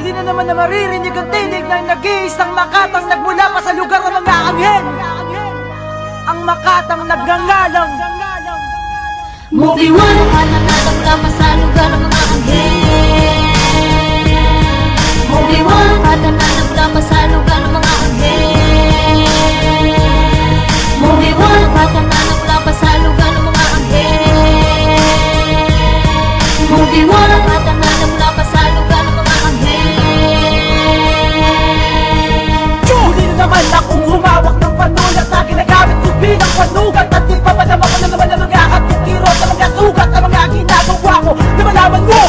Huli na naman na maririnig ang tinig ng nag-iisang Makatang nagmula pa sa lugar ng mga anghel. Ang Makatang nagngangalang Movie 1 Nananamla pa sa lugar ng mga anghel. Movie 1 Nananamla pa sa lugar ng mga anghel. Movie 1 Nananamla pa sa lugar ng mga anghel. Movie 1 Nananamla pa sa lugar ng mga anghel. Huli na naman akong humawak ng panulat na ginagamit ko bilang panugat. At ipapadama ko na naman ang mga katikirot, ang mga sugat, ang mga ginagawa ko na malaman mo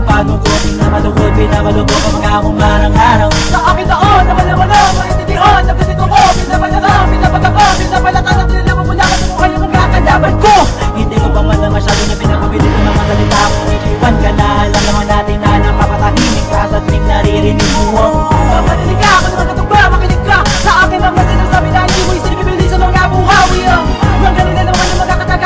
paano ko pinamalugod, pinamalubog ang mga akong marang-arang sa akin noon na malaman maintindihan na ganito mo pinapalaka, pinapagapa, pinapalata na tinila mo mula ka sa mukha ng mga kalaban ko. Hindi ko pa man na masyado na pinapabili ko ng mga salita ko. Iwan ka na, alam naman natin na napapatahimik ka sa tuwing naririnig mo ang mamanilig ka, kung naman katugba, makinig ka sa akin ang mga sinasabi na hindi mo isinibibili sa mga buhawi ang mga ganila naman ang mga katabi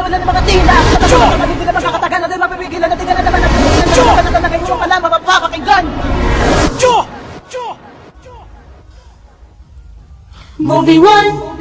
wala ng mga tila. Sa mga hindi na makakatagan na din mapipigilan. Natin na naman natin. Na kayo ka na mapapakinggan. Movie 1